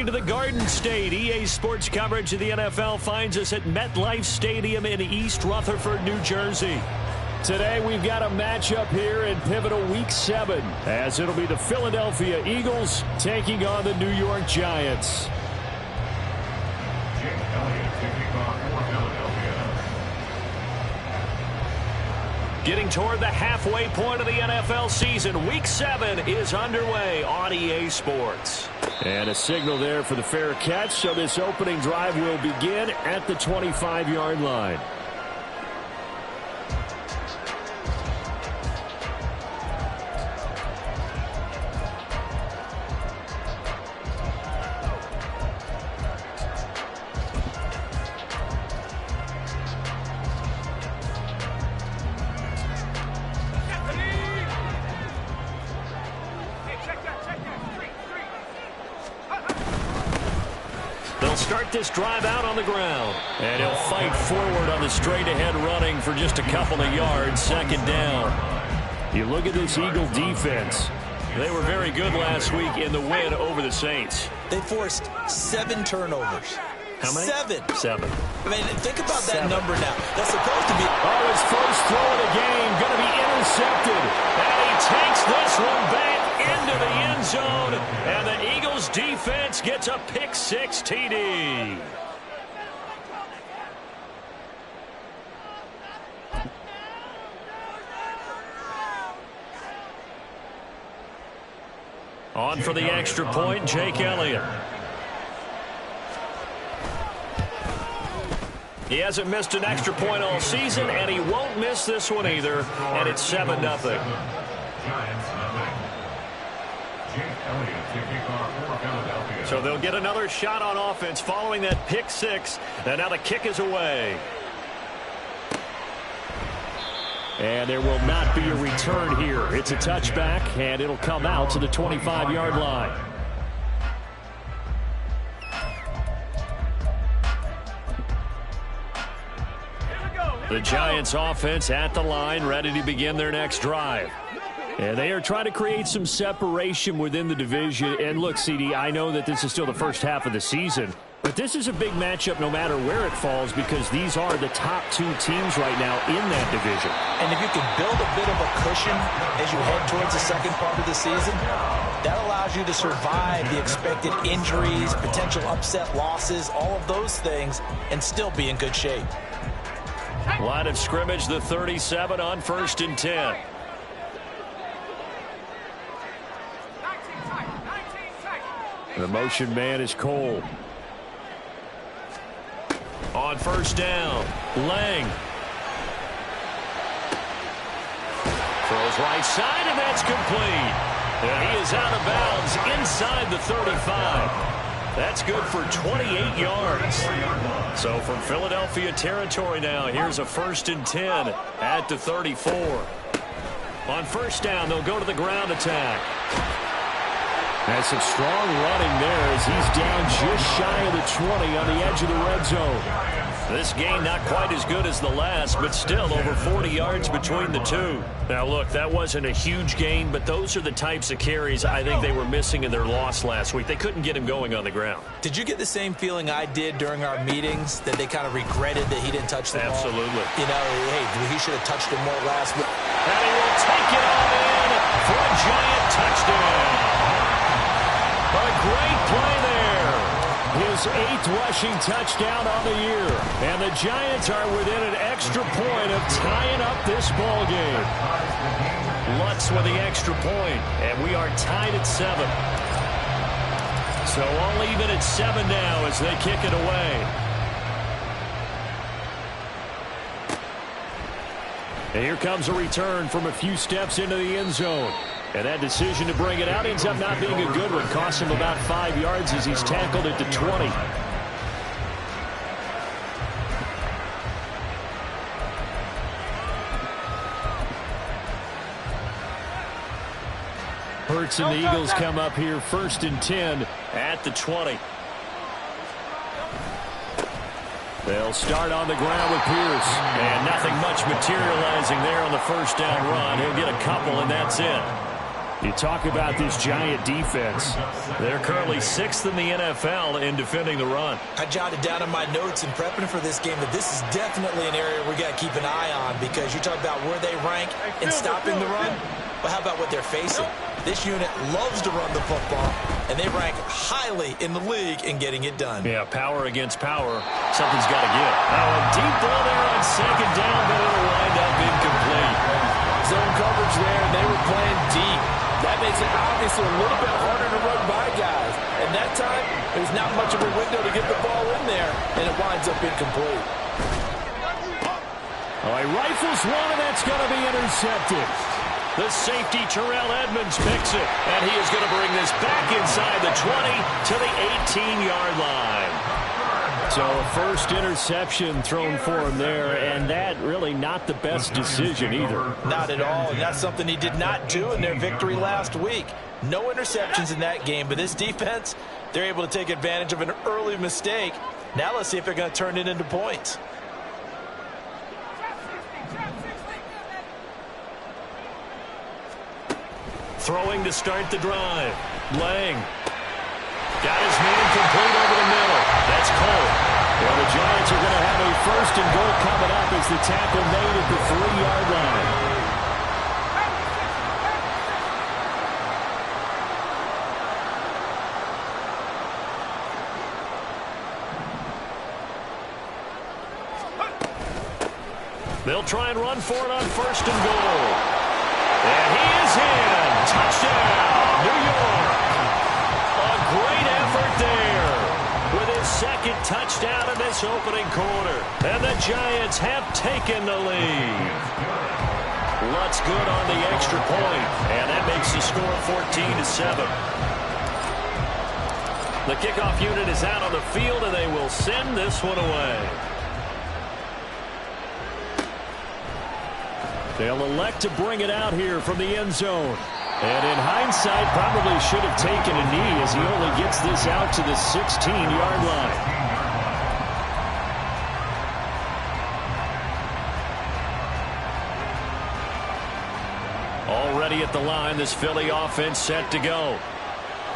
returning to the Garden State. EA Sports coverage of the NFL finds us at MetLife Stadium in East Rutherford, New Jersey. Today we've got a matchup here in pivotal Week 7, as it'll be the Philadelphia Eagles taking on the New York Giants. Getting toward the halfway point of the NFL season, Week 7 is underway on EA Sports. And a signal there for the fair catch, so this opening drive will begin at the 25-yard line. Start this drive out on the ground. And he'll fight forward on the straight-ahead running for just a couple of yards. Second down. You look at this Eagle defense. They were very good last week in the win over the Saints. They forced 7 turnovers. How many? 7. I mean, think about that number now. That's supposed to be... Oh, his first throw of the game going to be intercepted. And he takes this one back into the end zone. And the Eagles defense gets a pick-6 TD. On for the extra point, Jake Elliott. He hasn't missed an extra point all season, and he won't miss this one either. And it's 7-0. So they'll get another shot on offense following that pick-6. And now the kick is away. And there will not be a return here. It's a touchback, and it'll come out to the 25-yard line. The Giants offense at the line, ready to begin their next drive. And they are trying to create some separation within the division. And look, CD, I know that this is still the first half of the season, but this is a big matchup no matter where it falls, because these are the top 2 teams right now in that division. And if you can build a bit of a cushion as you head towards the second part of the season, that allows you to survive the expected injuries, potential upset losses, all of those things, and still be in good shape. Line of scrimmage, the 37 on 1st and 10. The motion man is Cole. On 1st down, Lang. Throws right side, and that's complete. And he is out of bounds inside the 35. That's good for 28 yards. So from Philadelphia territory now, here's a 1st and 10 at the 34. On 1st down, they'll go to the ground attack. That's some strong running there as he's down just shy of the 20 on the edge of the red zone. This game not quite as good as the last, but still over 40 yards between the two. Now, look, that wasn't a huge gain, but those are the types of carries I think they were missing in their loss last week. They couldn't get him going on the ground. Did you get the same feeling I did during our meetings, that they kind of regretted that he didn't touch the ball? Absolutely. You know, hey, he should have touched it more last week. And he will take it all in for a Giant touchdown. A great play there. His 8th rushing touchdown on the year. And the Giants are within an extra point of tying up this ball game. Lutz with the extra point, and we are tied at 7. So all even at 7 now as they kick it away. And here comes a return from a few steps into the end zone. And that decision to bring it out ends up not being a good one. Costs him about 5 yards as he's tackled at the 20. Hurts and the Eagles come up here 1st and 10 at the 20. They'll start on the ground with Pierce. And nothing much materializing there on the 1st down run. He'll get a couple, and that's it. You talk about this Giant defense. They're currently 6th in the NFL in defending the run. I jotted down in my notes in prepping for this game that this is definitely an area we got to keep an eye on, because you talk about where they rank in stopping the run. But how about what they're facing? This unit loves to run the football, and they rank highly in the league in getting it done. Yeah, power against power. Something's got to give. Oh, a deep ball there on second down, but it'll wind up incomplete. Zone coverage there, and they were playing deep. That makes it obviously a little bit harder to run by guys. And that time, there's not much of a window to get the ball in there, and it winds up incomplete. Oh, he rifles one, and that's going to be intercepted. The safety, Terrell Edmunds, picks it, and he is going to bring this back inside the 20 to the 18-yard line. So a first interception thrown for him there, and that really not the best decision either. Not at all, and that's something he did not do in their victory last week. No interceptions in that game, but this defense, they're able to take advantage of an early mistake. Now let's see if they're going to turn it into points. Throwing to start the drive. Lang. Got his man complete over the middle. That's Cole. Well, the Giants are going to have a first and goal coming up as the tackle made at the 3-yard line. They'll try and run for it on first and goal. And he is in. Touchdown, New York. A great effort there with his second touchdown in this opening quarter. And the Giants have taken the lead. Lutz good on the extra point, and that makes the score 14-7. The kickoff unit is out on the field, and they will send this one away. They'll elect to bring it out here from the end zone. And in hindsight, probably should have taken a knee as he only gets this out to the 16-yard line. Already at the line, this Philly offense set to go.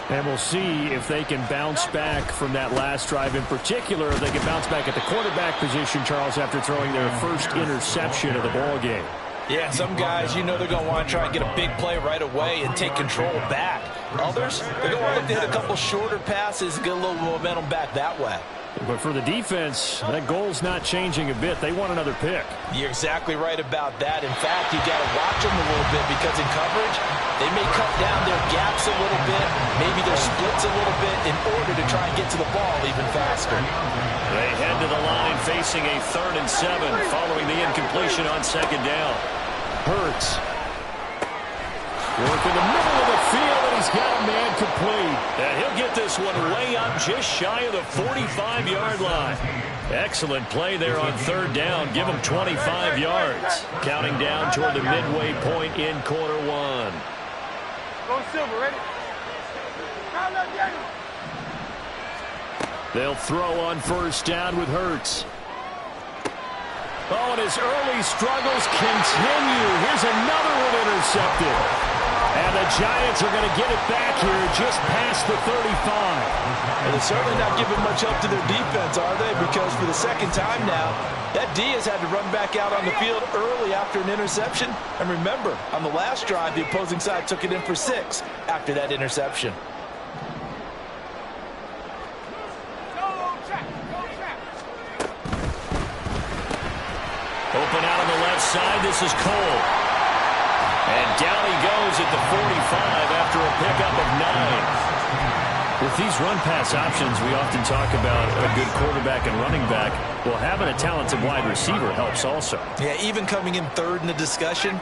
And we'll see if they can bounce back from that last drive. In particular, if they can bounce back at the quarterback position, Charles, after throwing their first interception of the ball game. Yeah, some guys, you know they're going to want to try and get a big play right away and take control back. Others, they're going to want to hit a couple shorter passes and get a little momentum back that way. But for the defense, that goal's not changing a bit. They want another pick. You're exactly right about that. In fact, you got to watch them a little bit, because in coverage, they may cut down their gaps a little bit, maybe their splits a little bit, in order to try and get to the ball even faster. They head to the line facing a 3rd and 7 following the incompletion on second down. Hurts. Work in the middle of the field, and he's got a man complete. And he'll get this one way up just shy of the 45-yard line. Excellent play there on 3rd down. Give him 25 yards. Counting down toward the midway point in quarter one. Go Silver, ready? They'll throw on first down with Hurts. Oh, and his early struggles continue. Here's another one intercepted. And the Giants are going to get it back here just past the 35. And they're certainly not giving much help to their defense, are they? Because for the second time now, that D has had to run back out on the field early after an interception. And remember, on the last drive, the opposing side took it in for 6 after that interception. Open out on the left side. This is Cole. And down he goes at the 45 after a pickup of 9. With these run-pass options, we often talk about a good quarterback and running back. Well, having a talented wide receiver helps also. Yeah, even coming in 3rd in the discussion,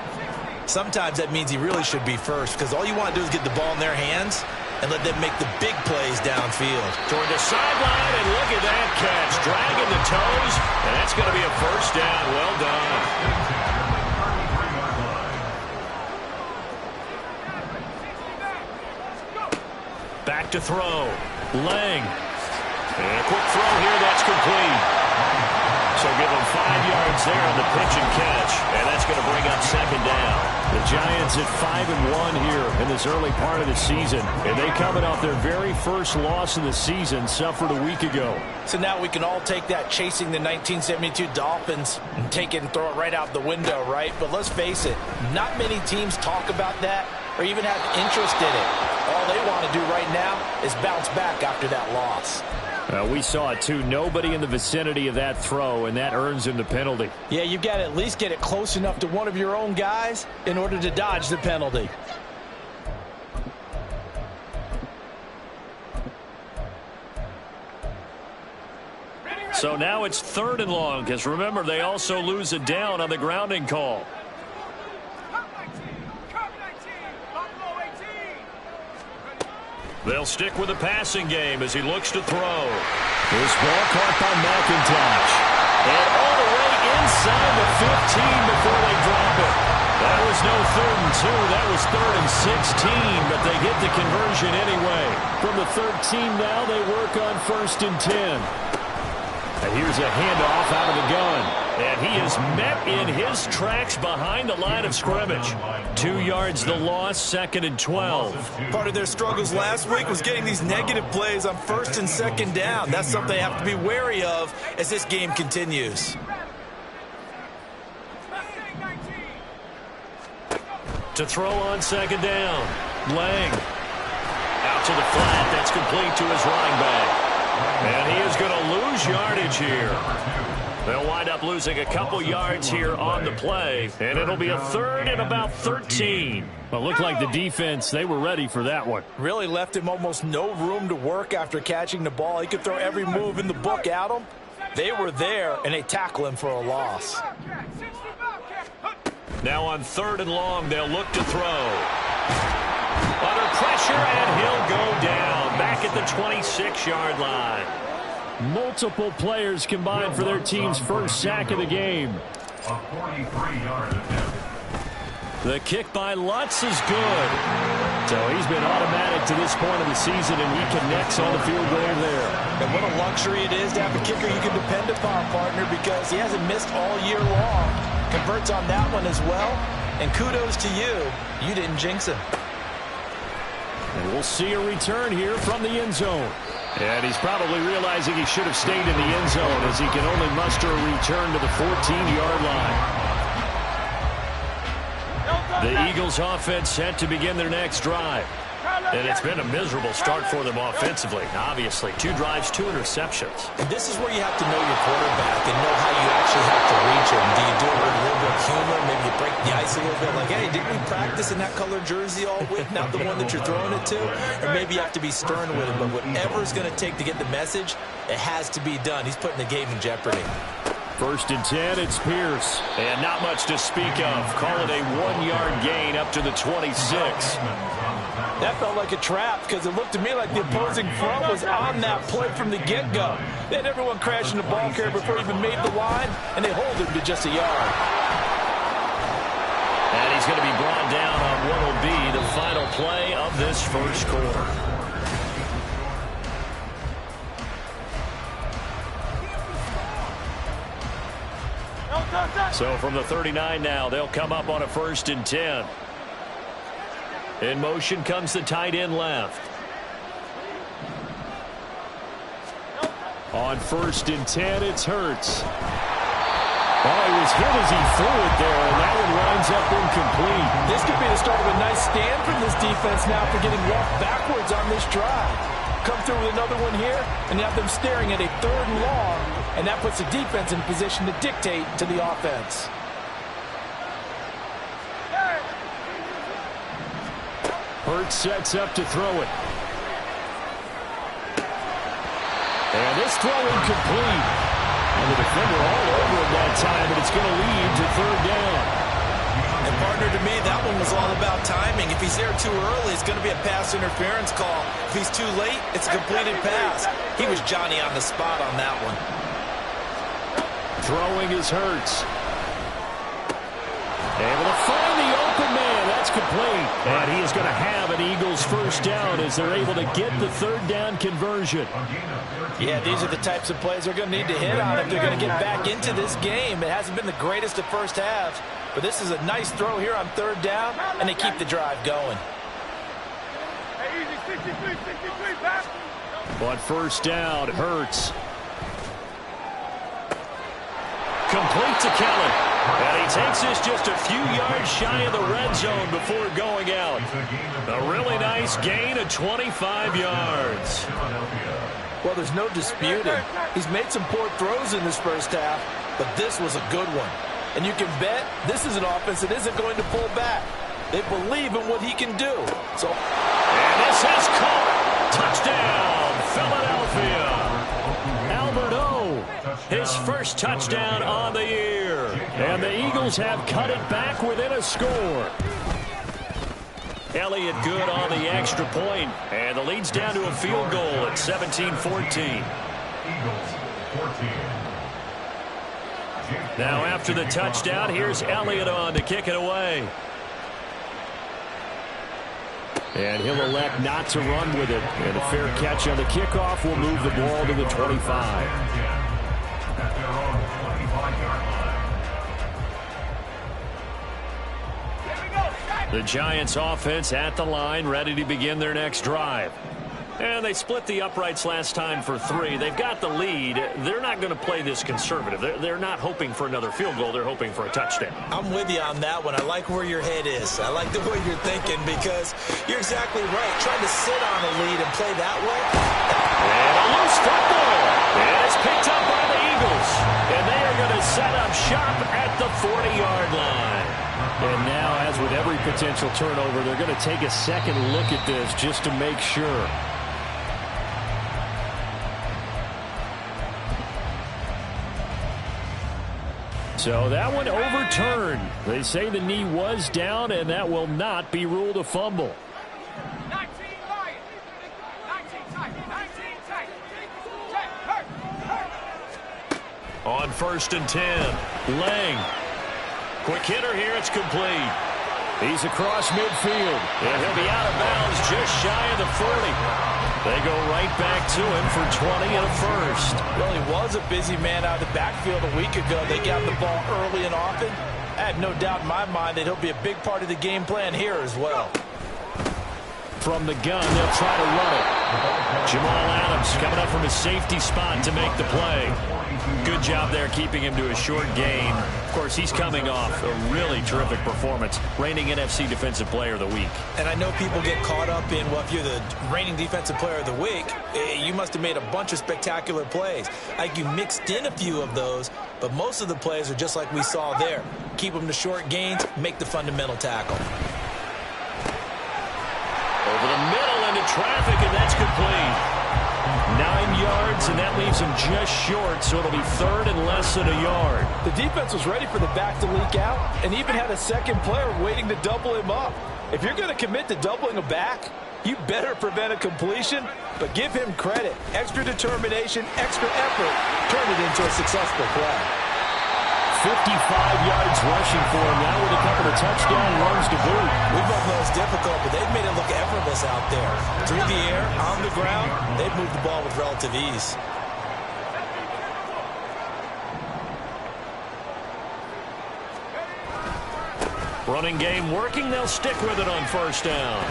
sometimes that means he really should be first, because all you want to do is get the ball in their hands and let them make the big plays downfield. Toward the sideline, and look at that catch. Dragging the toes, and that's going to be a first down. Well done. Back to throw. Lang. And a quick throw here. That's complete. So give him 5 yards there on the pitch and catch. And that's going to bring up second down. The Giants at 5-1 here in this early part of the season. And they coming off their very first loss of the season, suffered a week ago. So now we can all take that chasing the 1972 Dolphins and take it and throw it right out the window, right? But let's face it, not many teams talk about that or even have interest in it. All they want to do right now is bounce back after that loss. We saw it too. Nobody in the vicinity of that throw, and that earns him the penalty. Yeah, you've got to at least get it close enough to one of your own guys in order to dodge the penalty. So now it's 3rd and long, because remember, they also lose a down on the grounding call. They'll stick with the passing game as he looks to throw. This ball caught by McIntosh. And all the way inside the 15 before they drop it. That was no 3rd and 2. That was 3rd and 16, but they get the conversion anyway. From the 13 now, they work on 1st and 10. And here's a handoff out of the gun. And he is met in his tracks behind the line of scrimmage. 2 yards the loss, 2nd and 12. Part of their struggles last week was getting these negative plays on 1st and 2nd down. That's something they have to be wary of as this game continues. To throw on 2nd down. Lang. Out to the flat. That's complete to his running back. And he is going to lose yardage here. They'll wind up losing a couple yards here on the play. And it'll be a 3rd and about 13. Well, it looked like the defense, they were ready for that one. Really left him almost no room to work after catching the ball. He could throw every move in the book at him. They were there, and they tackle him for a loss. Now on 3rd and long, they'll look to throw. Under pressure, and he'll go down. Back at the 26-yard line. Multiple players combined for their team's first sack of the game. A 43-yard attempt. The kick by Lutz is good. So he's been automatic to this point of the season, and he connects on the field goal there. And what a luxury it is to have a kicker you can depend upon, partner, because he hasn't missed all year long. Converts on that one as well. And kudos to you. You didn't jinx him. And we'll see a return here from the end zone. And he's probably realizing he should have stayed in the end zone as he can only muster a return to the 14-yard line. The Eagles offense set to begin their next drive. And it's been a miserable start for them offensively. Obviously, 2 drives, 2 interceptions. And this is where you have to know your quarterback and know how you actually have to reach him. Do you do it with a little bit of humor? Maybe you break the ice a little bit like, hey, didn't we practice in that colored jersey all week? Not the one that you're throwing it to? Or maybe you have to be stern with him. But whatever it's going to take to get the message, it has to be done. He's putting the game in jeopardy. 1st and 10, it's Pierce. And not much to speak of. Call it a 1-yard gain up to the 26. That felt like a trap because it looked to me like the opposing front was on that play from the get-go. They had everyone crashing the ball carrier before he even made the line, and they hold him to just a yard. And he's going to be brought down on what will be the final play of this first quarter. So from the 39 now, they'll come up on a 1st and 10. In motion comes the tight end left. On 1st and 10, it's Hurts. Oh, he was hit as he threw it there, and that one winds up incomplete. This could be the start of a nice stand from this defense now for getting walked backwards on this drive. Come through with another one here, and you have them staring at a 3rd and long, and that puts the defense in position to dictate to the offense. Hurts sets up to throw it. And this throw incomplete. And the defender all over it that time, but it's going to lead to 3rd down. And partner, to me, that one was all about timing. If he's there too early, it's going to be a pass interference call. If he's too late, it's a completed pass. He was Johnny on the spot on that one. Throwing is Hurts. Able to find the open man. That that's complete. And he is going to have an Eagles first down as they're able to get the third down conversion. Yeah, these are the types of plays they're going to need to hit on if they're going to get back into this game. It hasn't been the greatest of first halves, but this is a nice throw here on third down, and they keep the drive going. Hey, easy, 63, pass. But first down, Hurts. Complete to Kelly. And he takes this just a few yards shy of the red zone before going out. A really nice gain of 25 yards. Well, there's no disputing. He's made some poor throws in this first half, but this was a good one. And you can bet this is an offense that isn't going to pull back. They believe in what he can do. And this is caught. Touchdown, Philadelphia. Albert O, his first touchdown on the year. And the Eagles have cut it back within a score. Elliott good on the extra point, and the lead's down to a field goal at 17-14. Now after the touchdown, here's Elliott on to kick it away. And he'll elect not to run with it. And a fair catch on the kickoff will move the ball to the 25. The Giants offense at the line, ready to begin their next drive. And they split the uprights last time for 3. They've got the lead. They're not going to play this conservative. They're not hoping for another field goal. They're hoping for a touchdown. I'm with you on that one. I like where your head is. I like the way you're thinking because you're exactly right. Trying to sit on a lead and play that way. And a loose football. And it's picked up by the Eagles. And they are going to set up shop at the 40-yard line. And now, as with every potential turnover, they're going to take a second look at this just to make sure. So that one overturned. They say the knee was down, and that will not be ruled a fumble. 19 Lions. 19 tight. 19 tight. Hurt. On 1st and 10, Lang. Quick hitter here, it's complete. He's across midfield, and he'll be out of bounds just shy of the 40. They go right back to him for 20 and a first. Well, he was a busy man out of the backfield a week ago. They got the ball early and often. I have no doubt in my mind that he'll be a big part of the game plan here as well. From the gun, they'll try to run it. Jamal Adams coming up from his safety spot to make the play. Good job there keeping him to a short gain. Of course, he's coming off a really terrific performance, reigning NFC Defensive Player of the Week. And I know people get caught up in, well, if you're the reigning Defensive Player of the Week, you must have made a bunch of spectacular plays. Like you mixed in a few of those, but most of the plays are just like we saw there. Keep them to short gains, make the fundamental tackle. Over the middle into traffic, and that's complete. 9 yards, and that leaves him just short, so it'll be 3rd and less than a yard. The defense was ready for the back to leak out and even had a second player waiting to double him up. If you're going to commit to doubling a back, you better prevent a completion, but give him credit. Extra determination, extra effort, turn it into a successful play. 55 yards rushing for him now with a couple of touchdown runs to boot. We both know it's difficult, but they've made it look effortless out there. Through the air, on the ground, they've moved the ball with relative ease. Running game working. They'll stick with it on 1st down. Oh,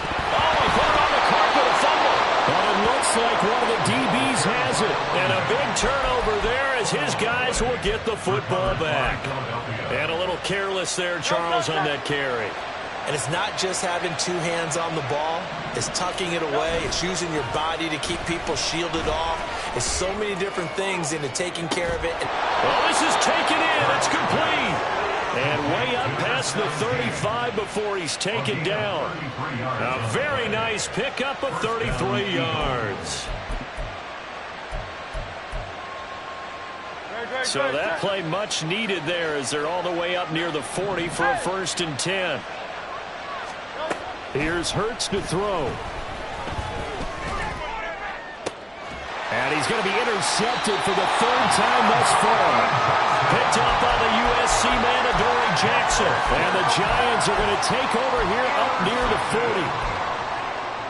he put it on the carpet, a fumble. But it looks like one of the DBs has it. And a big turnover there as his guys will get the football back. And a little careless there, Charles, on that carry. And it's not just having 2 hands on the ball. It's tucking it away. It's using your body to keep people shielded off. It's so many different things into taking care of it. Well, this is taken in. It's complete. And way up past the 35 before he's taken down. A very nice pickup of 33 yards. So that play much needed there as they're all the way up near the 40 for a 1st and 10. Here's Hurts to throw. And he's going to be intercepted for the third time thus far. Picked up by the USC man, Adoree Jackson. And the Giants are going to take over here up near the 40.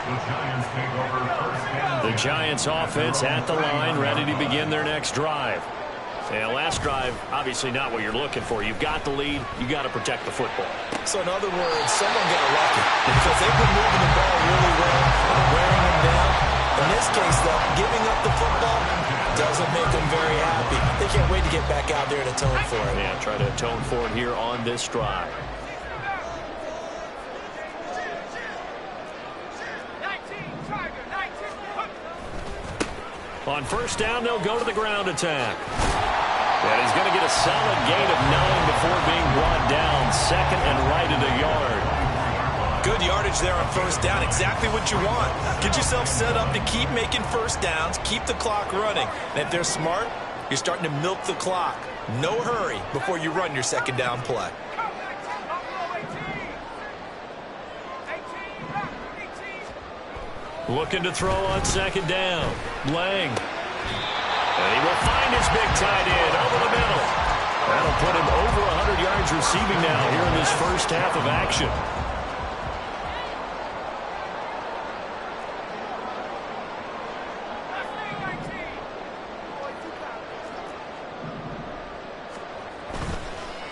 The Giants take over first down. The Giants offense at the line, ready to begin their next drive. And last drive, obviously not what you're looking for. You've got the lead. You've got to protect the football. So in other words, someone got lucky because they've been moving the ball really well, wearing them down. In this case, though, giving up the football doesn't make them very happy. They can't wait to get back out there and atone for it. Yeah, try to atone for it here on this drive. 19, Tiger, 19. On first down, they'll go to the ground attack. And he's going to get a solid gain of 9 before being brought down. Second and right at a yard. Good yardage there on first down. Exactly what you want. Get yourself set up to keep making first downs, keep the clock running. And if they're smart, you're starting to milk the clock. No hurry before you run your second down play. Looking to throw on second down. Lang. And he will find his big tight end over the middle. That'll put him over 100 yards receiving now here in this first half of action.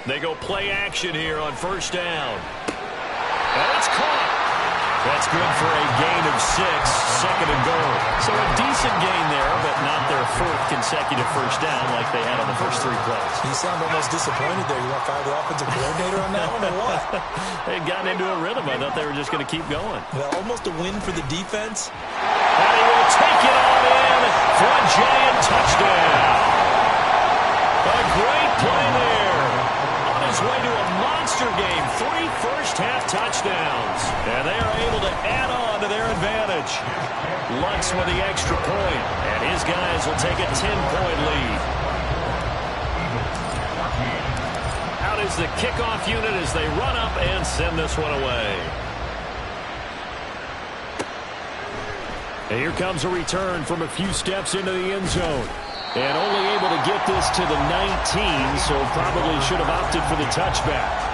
They go play action here on first down. And it's caught. That's good for a gain of 6, second and goal. So a decent gain there, but not their fourth consecutive first down like they had on the first 3 plays. You sound almost disappointed there. You want to fire the offensive coordinator on that one or what? They got into a rhythm. I thought they were just going to keep going. Well, almost a win for the defense. And he will take it on in for a giant touchdown. A great play there. On his way to a monster game. 3 first-half touchdowns. And they are able to add on to their advantage. Lutz with the extra point. And his guys will take a 10-point lead. Out is the kickoff unit as they run up and send this one away. And here comes a return from a few steps into the end zone. And only able to get this to the 19, so probably should have opted for the touchback.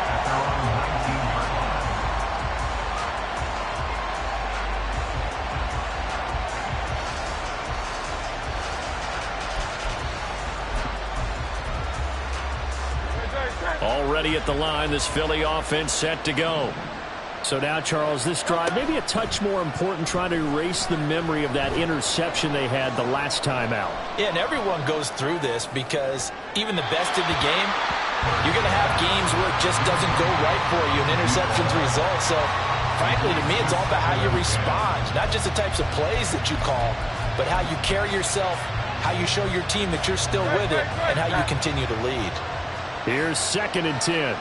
Already at the line, this Philly offense set to go. So now, Charles, this drive, maybe a touch more important, trying to erase the memory of that interception they had the last time out. Yeah, and everyone goes through this because even the best of the game, you're going to have games where it just doesn't go right for you, and interceptions result. So, frankly, to me, it's all about how you respond, not just the types of plays that you call, but how you carry yourself, how you show your team that you're still with it, and how you continue to lead. Here's second and 10.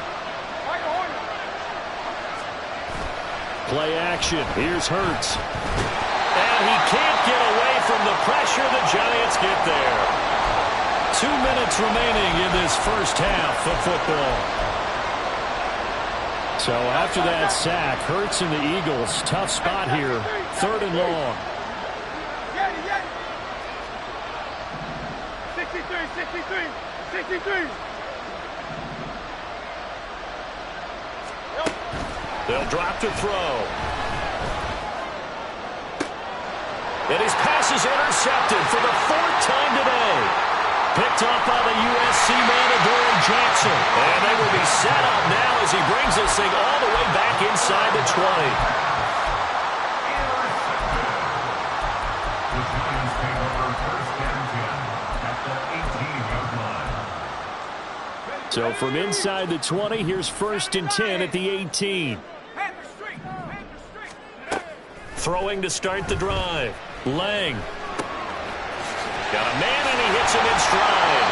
Play action. Here's Hurts. And he can't get away from the pressure. The Giants get there. 2 minutes remaining in this first half of football. So after that sack, Hurts and the Eagles, tough spot here. 3rd and long. 63. They'll drop to throw. And his pass is intercepted for the 4th time today. Picked up by the USC man, Adoree Jackson. And they will be set up now as he brings this thing all the way back inside the 20. The Giants take over first and 10 at the 18-yard line. So from inside the 20, here's 1st and 10 at the 18. Throwing to start the drive. Lang. Got a man, and he hits him in stride.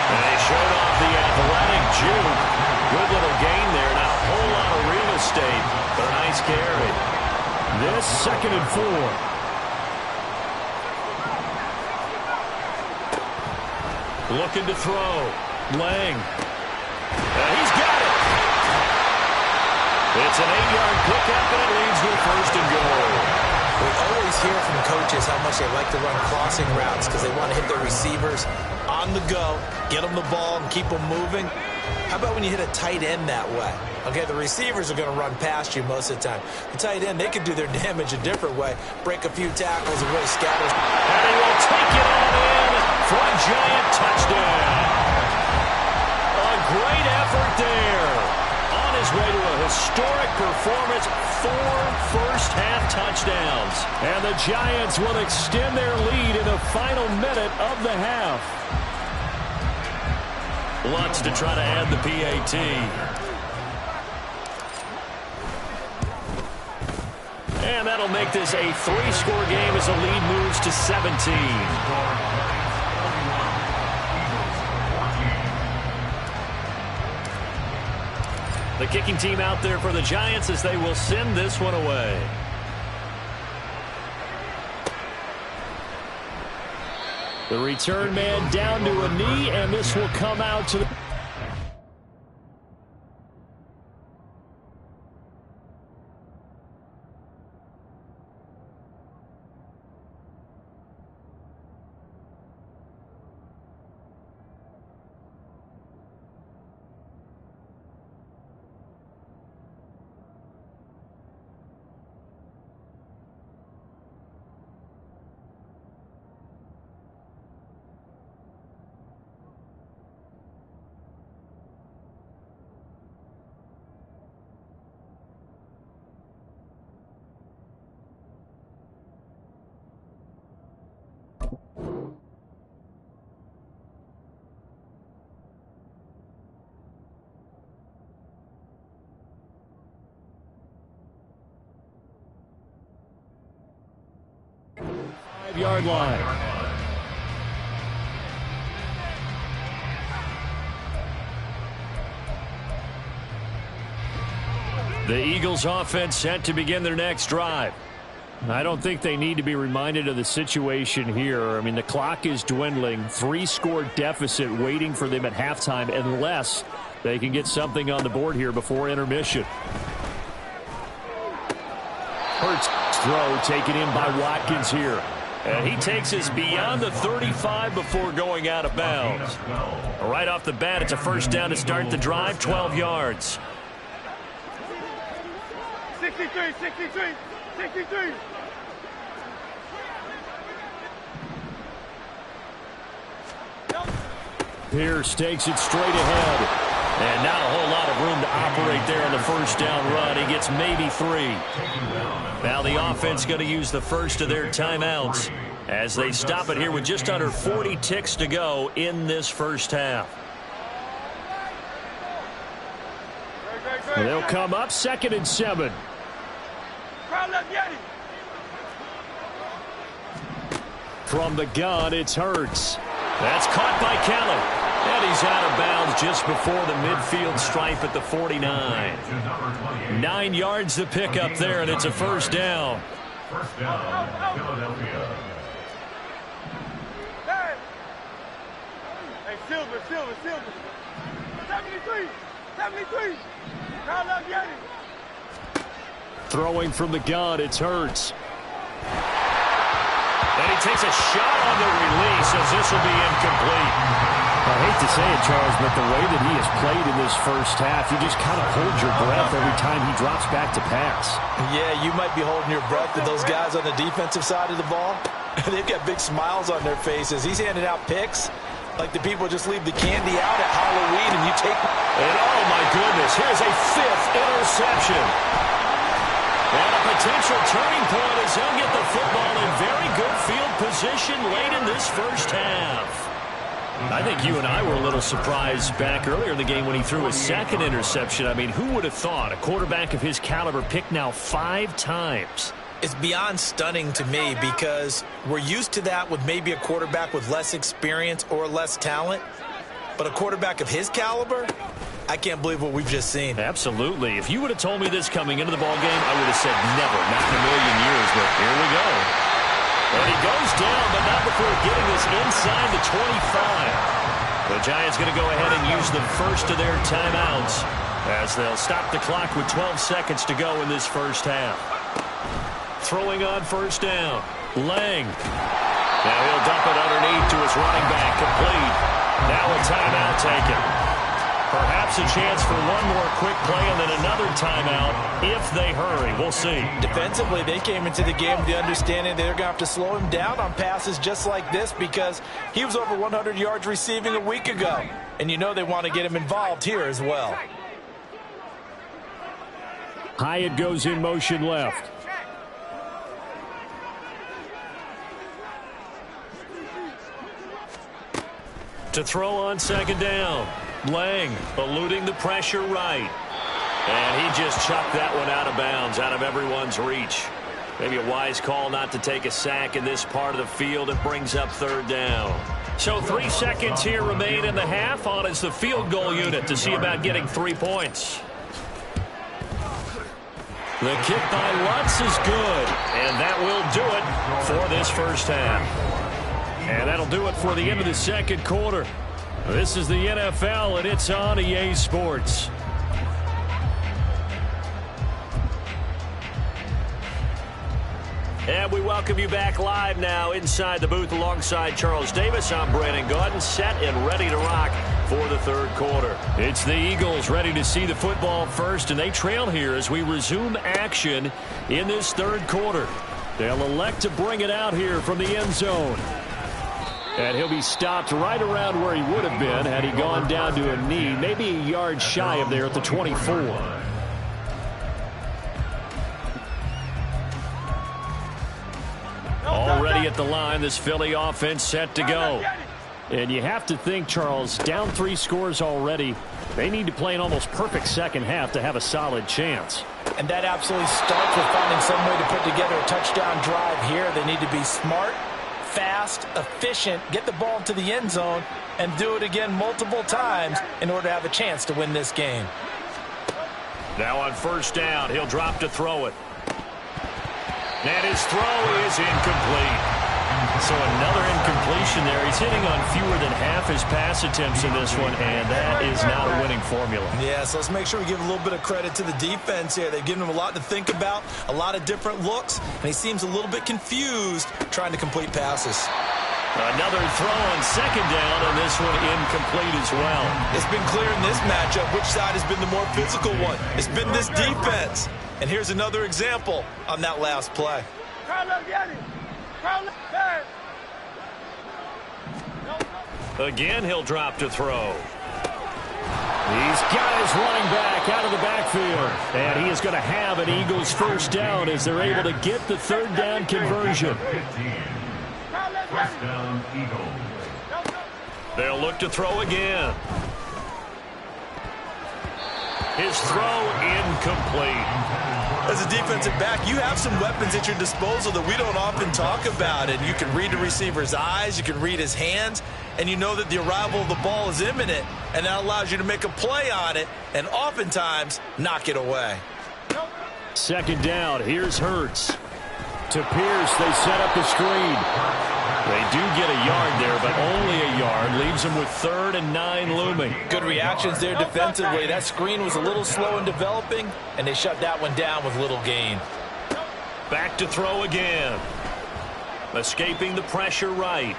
And they showed off the athletic juke. Good little gain there. Not a whole lot of real estate, but a nice carry. This 2nd and 4. Looking to throw. Lang. And he's got it. It's an 8-yard pickup, and it leads to a 1st and goal. We always hear from coaches how much they like to run crossing routes because they want to hit their receivers on the go, get them the ball, and keep them moving. How about when you hit a tight end that way? Okay, the receivers are going to run past you most of the time. The tight end, they can do their damage a different way, break a few tackles and really scatter. And he will take it on in for a Giant touchdown. A great effort there. On his way to a historic performance, 4 first-half touchdowns. And the Giants will extend their lead in the final minute of the half. Lutz to try to add the PAT. And that'll make this a 3-score game as the lead moves to 17. The kicking team out there for the Giants as they will send this one away. The return man down to a knee, and this will come out to the... Yard line. The Eagles offense set to begin their next drive. I don't think they need to be reminded of the situation here. I mean, the clock is dwindling. 3-score deficit waiting for them at halftime unless they can get something on the board here before intermission. Hurts throw taken in by Watkins here. And he takes us beyond the 35 before going out of bounds. Right off the bat, it's a first down to start the drive, 12 yards. 63, 63, 63. Pierce takes it straight ahead. And not a whole lot of room to operate there on the first down run. He gets maybe 3. Now the offense going to use the first of their timeouts as they stop it here with just under 40 ticks to go in this first half. They'll come up 2nd and 7. From the gun, it's Hurts. That's caught by Kelly. And he's out of bounds just before the midfield stripe at the 49. 9 yards to pick up there, and it's a first down. First down, Philadelphia. Hey, Silver. 73. Call up Yeti. Throwing from the gun, it's Hurts. And he takes a shot on the release as this will be incomplete. I hate to say it, Charles, but the way that he has played in this first half, you just kind of hold your breath every time he drops back to pass. Yeah, you might be holding your breath with those guys on the defensive side of the ball. They've got big smiles on their faces. He's handing out picks like the people just leave the candy out at Halloween and you take... And oh my goodness, here's a 5th interception. And a potential turning point as he'll get the football in very good field position late in this first half. I think you and I were a little surprised back earlier in the game when he threw his 2nd interception. I mean, who would have thought a quarterback of his caliber picked now 5 times? It's beyond stunning to me because we're used to that with maybe a quarterback with less experience or less talent. But a quarterback of his caliber, I can't believe what we've just seen. Absolutely. If you would have told me this coming into the ballgame, I would have said never, not in a million years. But here we go. And he goes down, but not before getting this inside the 25. The Giants going to go ahead and use the first of their timeouts as they'll stop the clock with 12 seconds to go in this first half. Throwing on first down. Lang. Now he'll dump it underneath to his running back. Complete. Now a timeout taken. Perhaps a chance for one more quick play and then another timeout if they hurry. We'll see. Defensively, they came into the game with the understanding they're going to have to slow him down on passes just like this because he was over 100 yards receiving a week ago. And you know they want to get him involved here as well. Hyatt goes in motion left. To throw on second down. Lang eluding the pressure right. And he just chucked that one out of bounds, out of everyone's reach. Maybe a wise call not to take a sack in this part of the field. It brings up third down. So 3 seconds here remain in the half. On is the field goal unit to see about getting 3 points. The kick by Lutz is good. And that will do it for this first half. And that'll do it for the end of the second quarter. This is the NFL, and it's on EA Sports. And we welcome you back live now inside the booth alongside Charles Davis. I'm Brandon Gaudin, set and ready to rock for the third quarter. It's the Eagles ready to see the football first, and they trail here as we resume action in this third quarter. They'll elect to bring it out here from the end zone. And he'll be stopped right around where he would have been had he gone down to a knee, maybe a yard shy of there at the 24. Already at the line, this Philly offense set to go. And you have to think, Charles, down 3 scores already. They need to play an almost perfect second half to have a solid chance. And that absolutely starts with finding some way to put together a touchdown drive here. They need to be smart, fast, efficient, get the ball to the end zone, and do it again multiple times in order to have a chance to win this game. Now on first down, he'll drop to throw it. And his throw is incomplete. So another incompletion there. He's hitting on fewer than half his pass attempts in this one, and that is not a winning formula. Yeah, so let's make sure we give a little bit of credit to the defense here. They've given him a lot to think about, a lot of different looks, and he seems a little bit confused trying to complete passes. Another throw on second down, and this one incomplete as well. It's been clear in this matchup which side has been the more physical one. It's been this defense. And here's another example on that last play. Again, he'll drop to throw. He's got his running back out of the backfield. And he is going to have an Eagles first down as they're able to get the third down conversion. First down, Eagles. They'll look to throw again. His throw incomplete. As a defensive back, you have some weapons at your disposal that we don't often talk about. And you can read the receiver's eyes, you can read his hands, and you know that the arrival of the ball is imminent. And that allows you to make a play on it and oftentimes knock it away. Second down, here's Hurts. To Pierce, they set up the screen. They do get a yard there, but only a yard. Leaves them with 3rd and 9 looming. Good reactions there defensively. That screen was a little slow in developing, and they shut that one down with little gain. Back to throw again. Escaping the pressure right.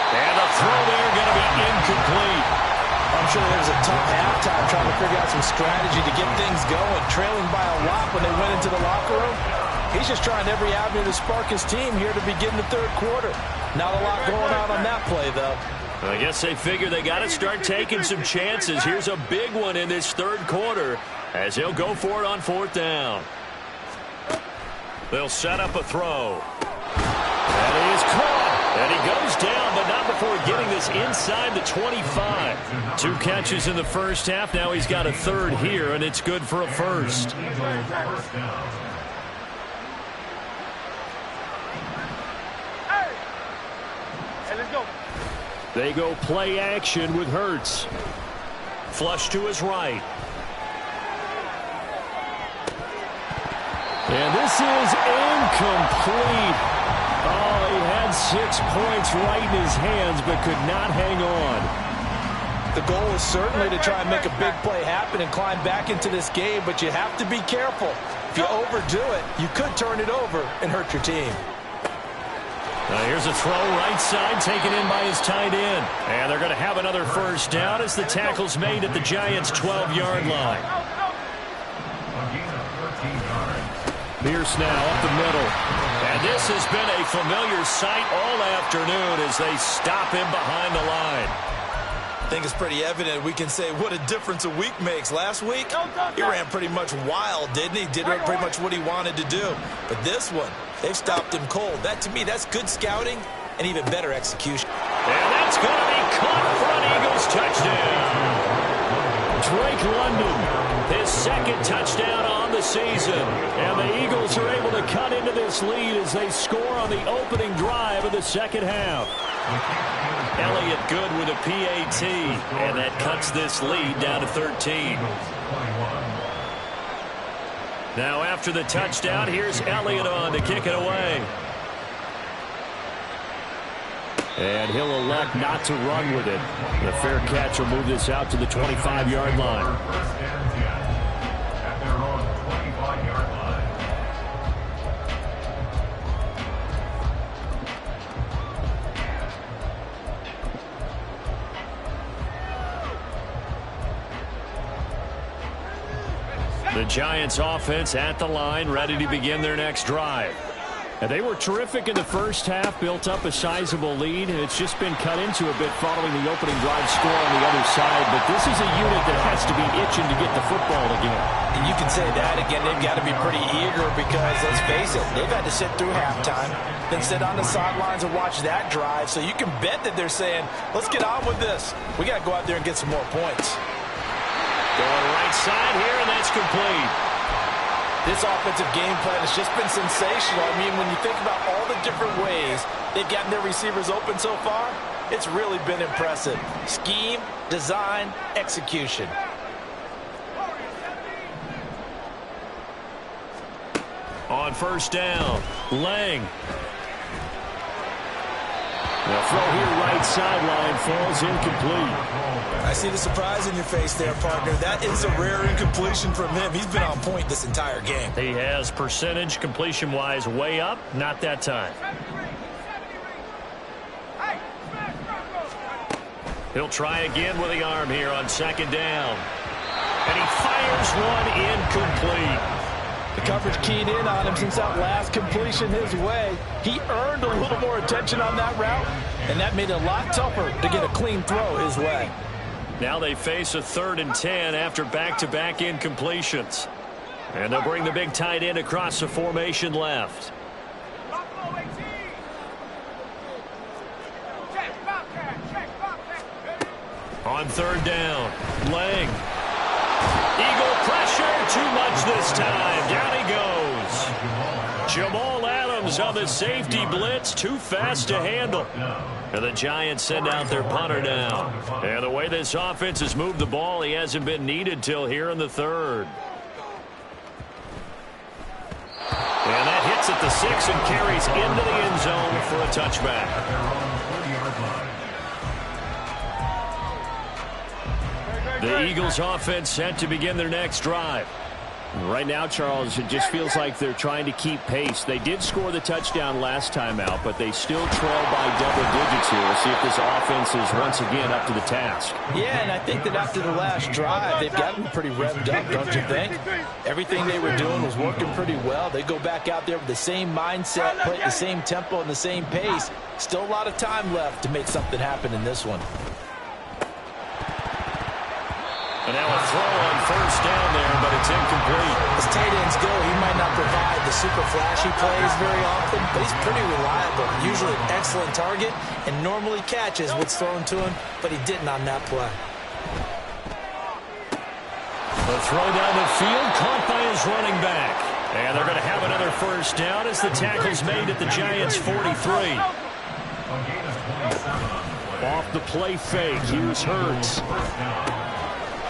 And a throw there going to be incomplete. I'm sure there was a tough halftime trying to figure out some strategy to get things going. Trailing by a lot when they went into the locker room. He's just trying every avenue to spark his team here to begin the third quarter. Not a lot going on that play, though. I guess they figure they got to start taking some chances. Here's a big one in this third quarter as they'll go for it on 4th down. They'll set up a throw. That is caught. And he goes down, but not before getting this inside the 25. 2 catches in the first half. Now he's got a 3rd here, and it's good for a first. They go play action with Hurts. Flush to his right. And this is incomplete. Oh, he had 6 points right in his hands, but could not hang on. The goal is certainly to try and make a big play happen and climb back into this game, but you have to be careful. If you overdo it, you could turn it over and hurt your team. Here's a throw right side taken in by his tight end. And they're going to have another first down as the tackle's made at the Giants' 12-yard line. Pierce now up the middle. And this has been a familiar sight all afternoon as they stop him behind the line. I think it's pretty evident. We can say what a difference a week makes. Last week, he ran pretty much wild, didn't he? Did pretty much what he wanted to do. But this one, they've stopped him cold. That, to me, that's good scouting and even better execution. And that's going to be caught for an Eagles touchdown. Drake London, his second touchdown on the season. And the Eagles are able to cut into this lead as they score on the opening drive of the second half. Elliott good with a PAT, and that cuts this lead down to 13. Now after the touchdown, here's Elliott on to kick it away. And he'll elect not to run with it. The fair catch will move this out to the 25-yard line. First and 10 at their own 25-yard line. The Giants offense at the line, ready to begin their next drive. And they were terrific in the first half, built up a sizable lead, and it's just been cut into a bit following the opening drive score on the other side. But this is a unit that has to be itching to get the football again. And you can say that again. They've got to be pretty eager because, let's face it, they've had to sit through halftime, then sit on the sidelines and watch that drive. So you can bet that they're saying, let's get on with this. We got to go out there and get some more points. Going right side here, and that's complete. This offensive game plan has just been sensational. I mean, when you think about all the different ways they've gotten their receivers open so far, it's really been impressive. Scheme, design, execution. On first down, Lang. The throw here right sideline falls incomplete. I see the surprise in your face there, partner. That is a rare incompletion from him. He's been on point this entire game. He has percentage completion-wise way up, not that time. He'll try again with the arm here on second down. And he fires one incomplete. The coverage keyed in on him since that last completion his way. He earned a little more attention on that route, and that made it a lot tougher to get a clean throw his way. Now they face a 3rd and 10 after back-to-back incompletions. And they'll bring the big tight end across the formation left. On third down, Lang. Eagle pressure, too much this time. Down he goes. Jamal Adams on the safety blitz, too fast to handle. And the Giants send out their punter down. And the way this offense has moved the ball, he hasn't been needed till here in the third. And that hits at the 6 and carries into the end zone for a touchback. The Eagles offense set to begin their next drive. Right now, Charles, it just feels like they're trying to keep pace. They did score the touchdown last time out, but they still trail by double digits here. We'll see if this offense is once again up to the task. Yeah, and I think that after the last drive, they've gotten pretty revved up, don't you think? Everything they were doing was working pretty well. They go back out there with the same mindset, play at the same tempo and the same pace. Still a lot of time left to make something happen in this one. And now a throw on first down there, but it's incomplete. As tight ends go, he might not provide the super flashy plays very often, but he's pretty reliable. Usually an excellent target and normally catches what's thrown to him, but he didn't on that play. The throw down the field, caught by his running back. And they're going to have another first down as the tackle's made at the Giants' 43. Off the play fake, here's Hurts.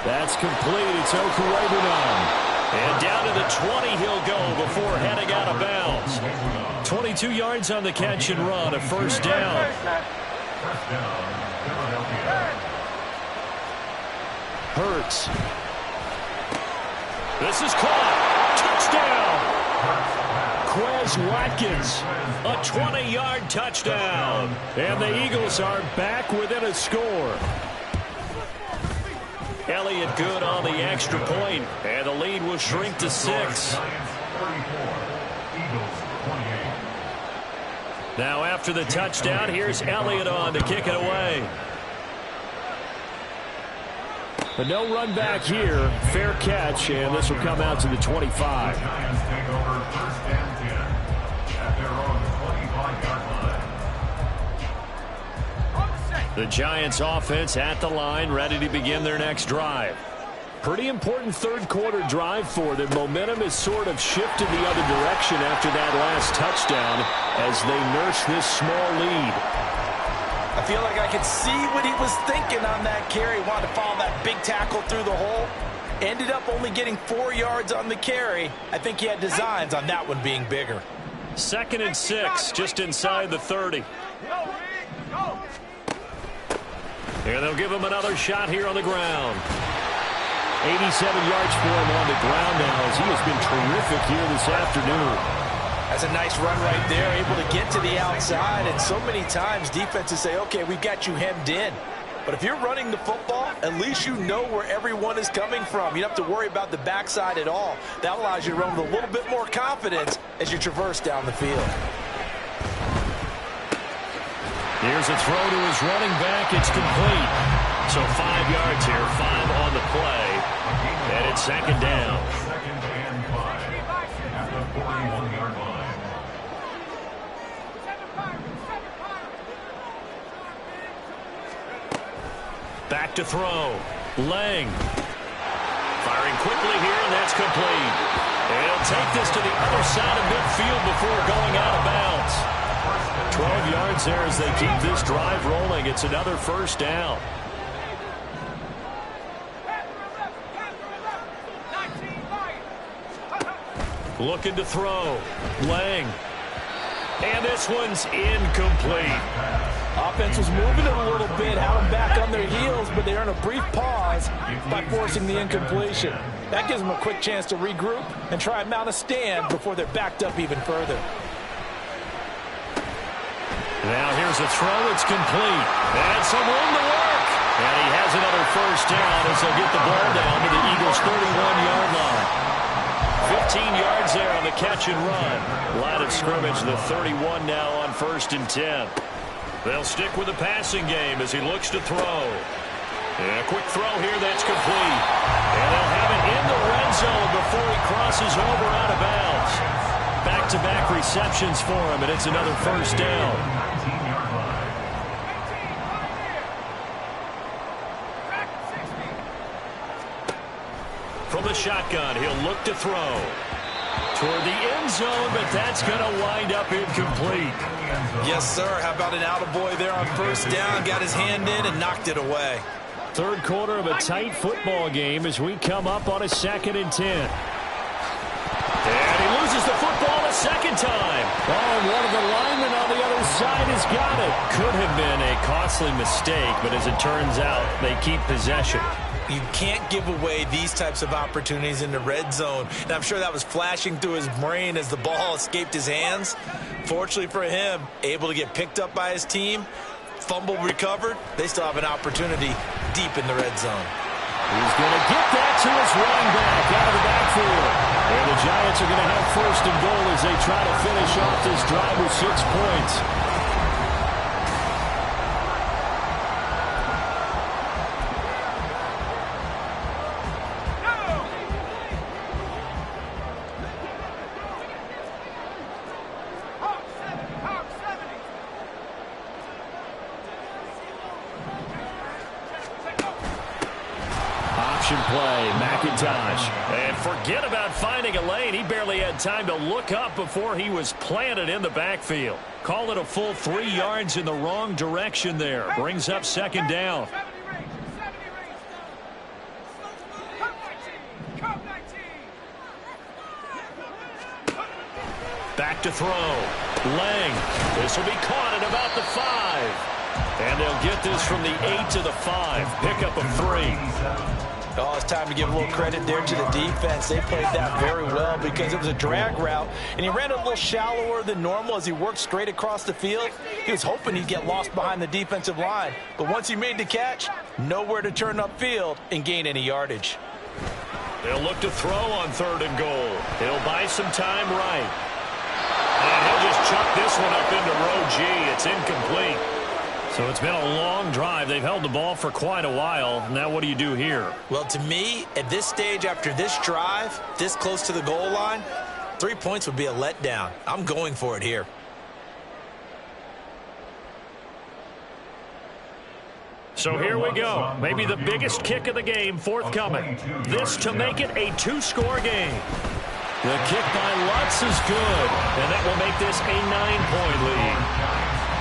That's complete. It's Okurebunan. And down to the 20 he'll go before heading out of bounds. 22 yards on the catch and run, a first down. Hurts. This is caught. Touchdown. Quez Watkins. A 20-yard touchdown. And the Eagles are back within a score. Elliott good on the extra point, and the lead will shrink to 6. Now after the touchdown, here's Elliott on to kick it away. But no run back here. Fair catch, and this will come out to the 25. Giants take over first and 10 at their own 25-yard line. The Giants offense at the line, ready to begin their next drive. Pretty important third quarter drive for them. Momentum has sort of shifted the other direction after that last touchdown as they nurse this small lead. I feel like I could see what he was thinking on that carry. Wanted to follow that big tackle through the hole. Ended up only getting 4 yards on the carry. I think he had designs on that one being bigger. 2nd and 6, just inside the 30. And they'll give him another shot here on the ground. 87 yards for him on the ground now as he has been terrific here this afternoon. That's a nice run right there, able to get to the outside. And so many times defenses say, okay, we've got you hemmed in. But if you're running the football, at least you know where everyone is coming from. You don't have to worry about the backside at all. That allows you to run with a little bit more confidence as you traverse down the field. Here's a throw to his running back. It's complete. So 5 yards here, 5 on the play. And it's 2nd down. 2nd and 5 at the 41-yard line. Back to throw. Lang. Firing quickly here, and that's complete. And he'll take this to the other side of midfield before going out of bounds. 12 yards there as they keep this drive rolling. It's another first down. Looking to throw. Lang. And this one's incomplete. Offense was moving it a little bit, had them back on their heels, but they earn a brief pause by forcing the incompletion. That gives them a quick chance to regroup and try and mount a stand before they're backed up even further. Now here's a throw. It's complete. And some room to work. And he has another first down as they'll get the ball down to the Eagles' 31-yard line. 15 yards there on the catch and run. Line of scrimmage, the 31 now on 1st and 10. They'll stick with the passing game as he looks to throw. And a quick throw here that's complete. And they'll have it in the red zone before he crosses over out of bounds. Back-to-back receptions for him, and it's another first down. 19-yard line. From the shotgun, he'll look to throw. Toward the end zone, but that's going to wind up incomplete. Yes, sir. How about an attaboy there on first down? Got his hand in and knocked it away. Third quarter of a tight football game as we come up on a 2nd and 10. And he loses the football a second time. Oh, and one of the linemen on the other side has got it. Could have been a costly mistake, but as it turns out, they keep possession. You can't give away these types of opportunities in the red zone. And I'm sure that was flashing through his brain as the ball escaped his hands. Fortunately for him, able to get picked up by his team, fumble recovered. They still have an opportunity deep in the red zone. He's going to get that to his running back out of the backfield. And the Giants are going to have 1st and goal as they try to finish off this drive with 6 points. Play, McIntosh. And forget about finding a lane. He barely had time to look up before he was planted in the backfield. Call it a full 3 yards in the wrong direction there. Brings up 2nd down. Back to throw. Lang. This will be caught at about the 5. And they'll get this from the 8 to the 5. Pickup of 3. Oh, it's time to give a little credit there to the defense. They played that very well because it was a drag route, and he ran a little shallower than normal as he worked straight across the field. He was hoping he'd get lost behind the defensive line, but once he made the catch, nowhere to turn upfield and gain any yardage. They'll look to throw on 3rd and goal. He'll buy some time right. And he'll just chuck this one up into row G. It's incomplete. So it's been a long drive. They've held the ball for quite a while. Now what do you do here? Well, to me, at this stage after this drive, this close to the goal line, 3 points would be a letdown. I'm going for it here. So here we go. Maybe the biggest kick of the game forthcoming. This to make it a 2-score game. The kick by Lutz is good, and that will make this a 9-point lead.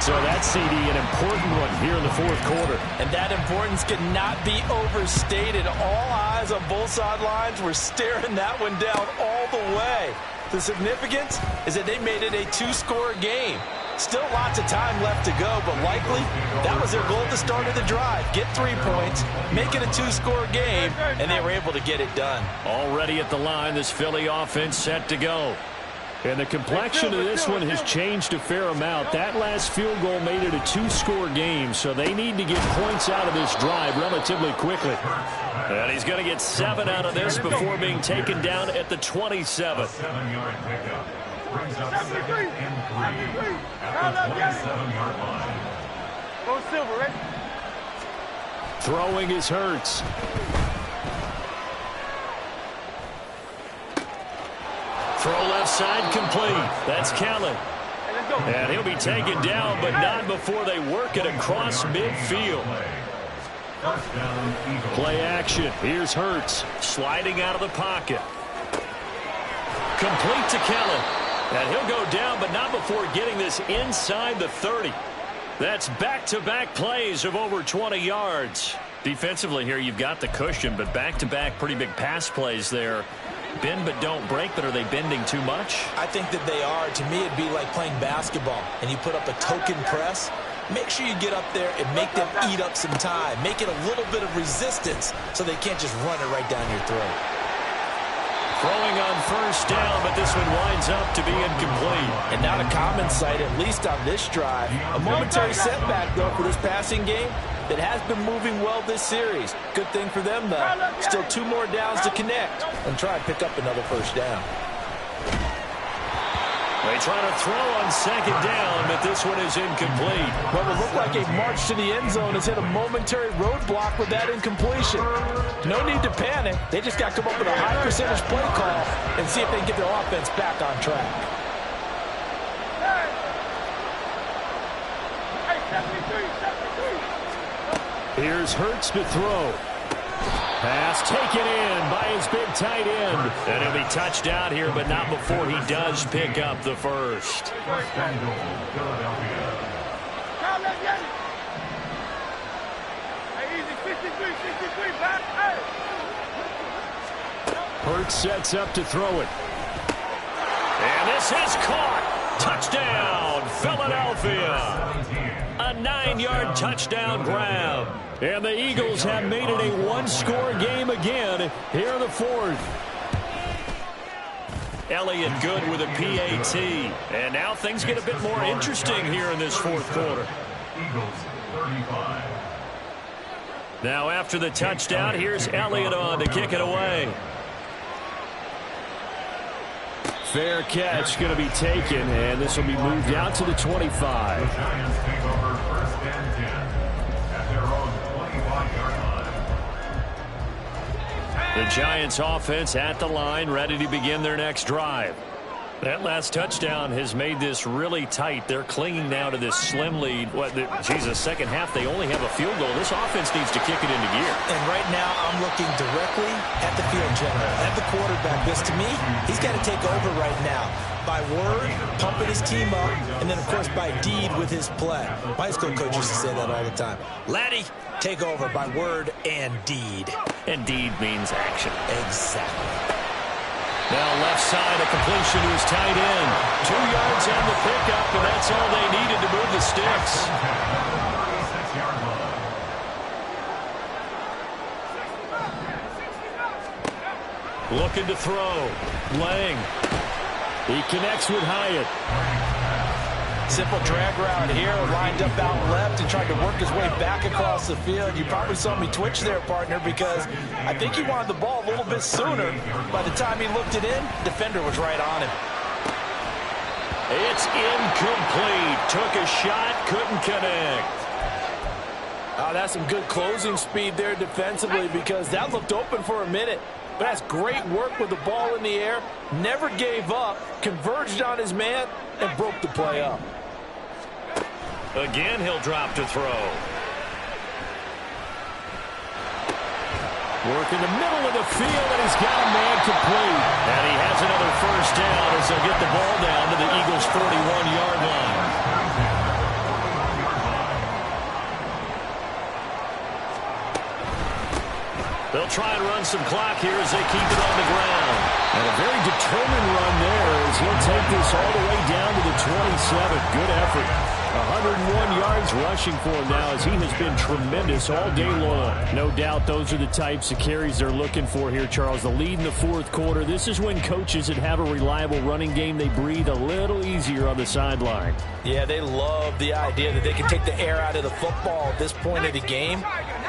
So that's, CD, an important one here in the 4th quarter. And that importance cannot be overstated. All eyes on both sidelines were staring that one down all the way. The significance is that they made it a 2-score game. Still lots of time left to go, but likely that was their goal at the start of the drive. Get 3 points, make it a 2-score game, and they were able to get it done. Already at the line, this Philly offense set to go. And the complexion of this one has changed a fair amount. That last field goal made it a 2-score game, so they need to get points out of this drive relatively quickly. And he's going to get 7 out of this before being taken down at the 27. 7-yard pickup. Brings up 2nd and 3 at the 27-yard line. Go Silver, right? Throwing is Hurts. Throw left side complete. That's Kelly. And he'll be taken down, but not before they work it across midfield. Play action. Here's Hurts. Sliding out of the pocket. Complete to Kelly. And he'll go down, but not before getting this inside the 30. That's back-to-back plays of over 20 yards. Defensively here, you've got the cushion, but back-to-back pretty big pass plays there. Bend but don't break, but are they bending too much? I think that they are. To me, it'd be like playing basketball, and you put up a token press. Make sure you get up there and make them eat up some time. Make it a little bit of resistance so they can't just run it right down your throat. Throwing on 1st down, but this one winds up to be incomplete. And not a common sight, at least on this drive. A momentary setback, though, for this passing game that has been moving well this series. Good thing for them, though. Still 2 more downs to connect and try and pick up another 1st down. They try to throw on 2nd down, but this one is incomplete. What would look like a march to the end zone has hit a momentary roadblock with that incompletion. No need to panic. They just got to come up with a high percentage play call and see if they can get their offense back on track. Here's Hurts to throw. Pass taken in by his big tight end. And he'll be touched out here, but not before he does pick up the 1st. 1st and goal, Philadelphia. Hey, easy, 63, back. Hey. Hurts sets up to throw it. And this is caught. Touchdown, Philadelphia. A 9-yard touchdown grab. And the Eagles have made it a 1-score game again here in the 4th. Elliott good with a PAT. And now things get a bit more interesting here in this 4th quarter. Eagles 35. Now after the touchdown, here's Elliott on to kick it away. Fair catch going to be taken, and this will be moved out to the 25. The Giants take over 1st and 10 at their own 25-yard line. The Giants offense at the line, ready to begin their next drive. That last touchdown has made this really tight. They're clinging now to this slim lead. Second half, they only have a field goal. This offense needs to kick it into gear. And right now, I'm looking directly at the field general, at the quarterback. Because to me, he's got to take over right now. By word, pumping his team up, and then, of course, by deed with his play. My high school coach used to say that all the time. Laddie, take over by word and deed. And deed means action. Exactly. Now left side, a completion to his tight end. 2 yards on the pickup, and that's all they needed to move the sticks. Looking to throw. Lang. He connects with Hyatt. Simple drag route here, lined up out left and tried to work his way back across the field. You probably saw me twitch there, partner, because I think he wanted the ball a little bit sooner. By the time he looked it in, defender was right on him. It's incomplete. Took a shot, couldn't connect. Oh, that's some good closing speed there defensively, because that looked open for a minute. But that's great work with the ball in the air. Never gave up, converged on his man, and broke the play up. Again, he'll drop to throw. Work in the middle of the field, and he's got a man complete. And he has another first down as they'll get the ball down to the Eagles' 41-yard line. They'll try and run some clock here as they keep it on the ground. And a very determined run there as he'll take this all the way down to the 27. Good effort. 101 yards rushing for him now as he has been tremendous all day long. No doubt those are the types of carries they're looking for here, Charles. The lead in the fourth quarter. This is when coaches that have a reliable running game, they breathe a little easier on the sideline. Yeah, they love the idea that they can take the air out of the football at this point of the game.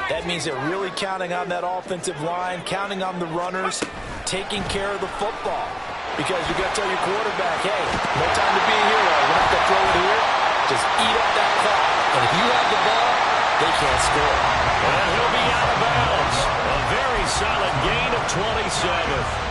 That means they're really counting on that offensive line, counting on the runners, taking care of the football. Because you got to tell your quarterback, hey, no time to be a hero. We're not going to throw it here. Just eat up that clock. And if you have the ball, they can't score. And he'll be out of bounds. A very solid gain of 27.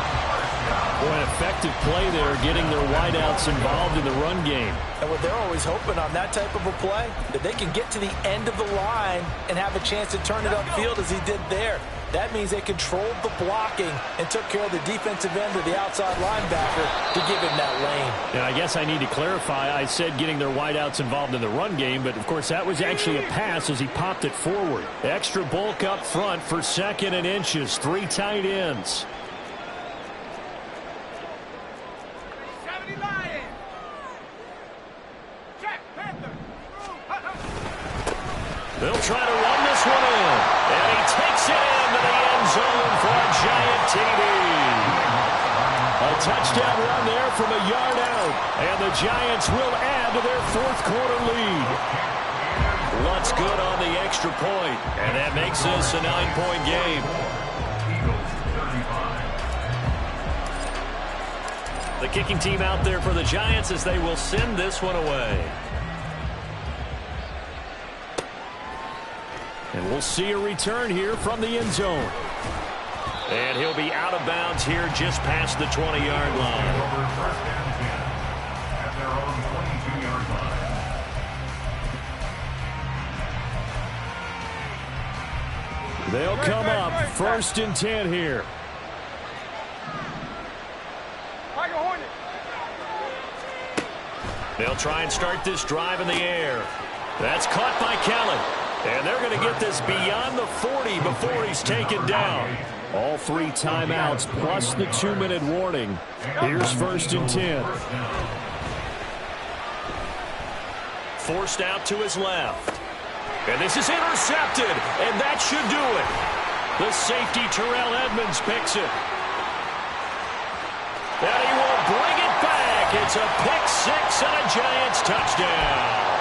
Boy, an effective play there, getting their wideouts involved in the run game. And what they're always hoping on that type of a play, that they can get to the end of the line and have a chance to turn it upfield as he did there. That means they controlled the blocking and took care of the defensive end of the outside linebacker to give him that lane. And I guess I need to clarify, I said getting their wideouts involved in the run game, but of course that was actually a pass as he popped it forward. Extra bulk up front for 2nd and inches, 3 tight ends. They'll try to run this one in. And he takes it into the end zone for a giant TD. A touchdown run there from a yard out. And the Giants will add to their fourth quarter lead. Lutz good on the extra point. And that makes this a 9-point game. The kicking team out there for the Giants as they will send this one away. And we'll see a return here from the end zone. And he'll be out of bounds here just past the 20-yard line. At their own 22-yard line. They'll come up 1st and 10 here. They'll try and start this drive in the air. That's caught by Kelly. And they're going to get this beyond the 40 before he's taken down. All 3 timeouts plus the 2-minute warning. Here's 1st and 10. Forced out to his left. And this is intercepted. And that should do it. The safety Terrell Edmunds picks it. And he will bring it back. It's a pick 6 and a Giants touchdown.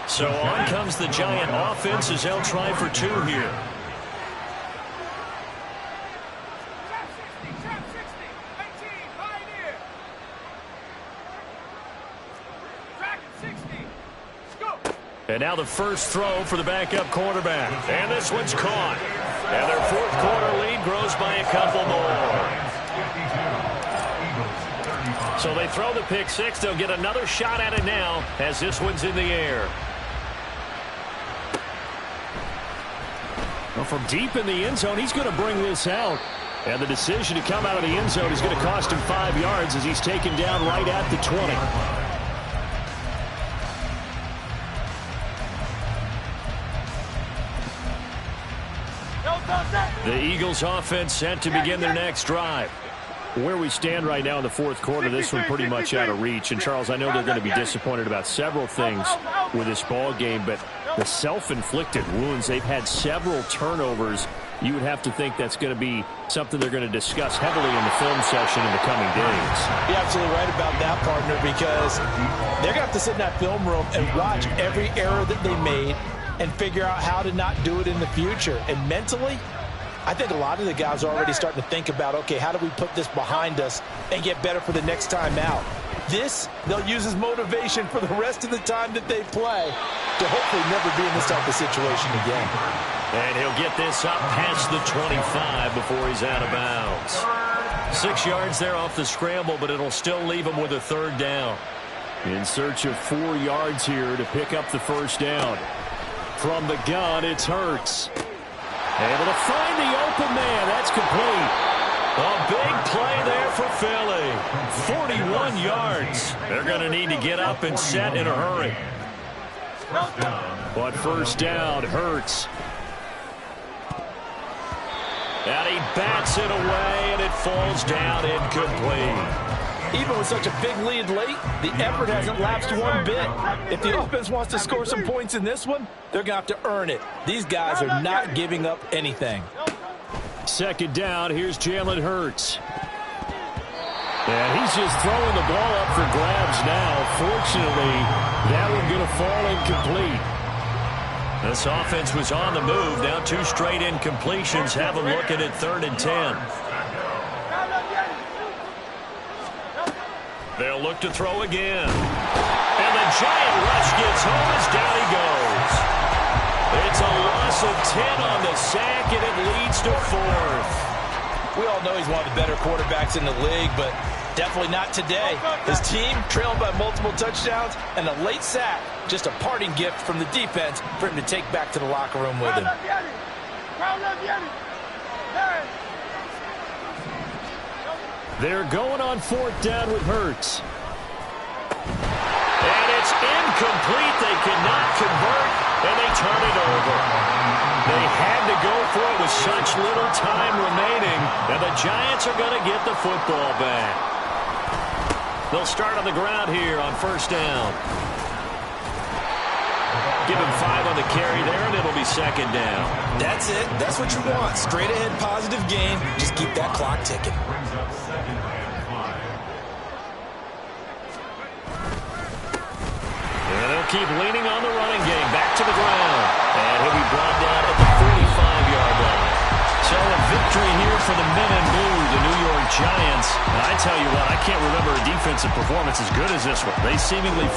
So on comes the Giant offense as they'll try for 2 here. And now the first throw for the backup quarterback. And this one's caught. And their fourth quarter lead grows by a couple more. So they throw the pick 6. They'll get another shot at it now as this one's in the air. Well, from deep in the end zone, he's going to bring this out. And the decision to come out of the end zone is going to cost him 5 yards as he's taken down right at the 20. The Eagles offense set to begin their next drive. Where we stand right now in the fourth quarter, this one pretty much out of reach. And, Charles, I know they're going to be disappointed about several things with this ball game, but the self-inflicted wounds, they've had several turnovers. You would have to think that's going to be something they're going to discuss heavily in the film session in the coming days. You're absolutely right about that, partner, because they're going to have to sit in that film room and watch every error that they made and figure out how to not do it in the future. And mentally, I think a lot of the guys are already starting to think about, okay, how do we put this behind us and get better for the next time out? This, they'll use as motivation for the rest of the time that they play to hopefully never be in this type of situation again. And he'll get this up past the 25 before he's out of bounds. 6 yards there off the scramble, but it'll still leave him with a third down. In search of 4 yards here to pick up the first down. From the gun, it's Hurts. Able to find the open man. That's complete. A big play there for Philly. 41 yards. They're going to need to get up and set in a hurry. But first down, Hurts. And he bats it away, and it falls down incomplete. Even with such a big lead late, the effort hasn't lapsed one bit. If the offense wants to score some points in this one, they're going to have to earn it. These guys are not giving up anything. Second down, here's Jalen Hurts. And he's just throwing the ball up for grabs now. Fortunately, that one going to fall incomplete. This offense was on the move. Now 2 straight incompletions have them looking at 3rd and 10. They'll look to throw again. And the giant rush gets home as down he goes. It's a loss of 10 on the sack, and it leads to 4th. We all know he's one of the better quarterbacks in the league, but definitely not today. His team trailed by multiple touchdowns, and a late sack, just a parting gift from the defense for him to take back to the locker room with him. They're going on 4th down with Hurts. And it's incomplete. They cannot convert, and they turn it over. They had to go for it with such little time remaining, and the Giants are going to get the football back. They'll start on the ground here on first down. Give him 5 on the carry there, and it'll be second down. That's it. That's what you want. Straight ahead, positive gain. Just keep that clock ticking. And they'll keep leaning on the running game. Back to the ground. And he'll be brought down at the 45-yard line. So a victory here for the men in blue, the New York Giants. I tell you what, I can't remember a defensive performance as good as this one. They seemingly...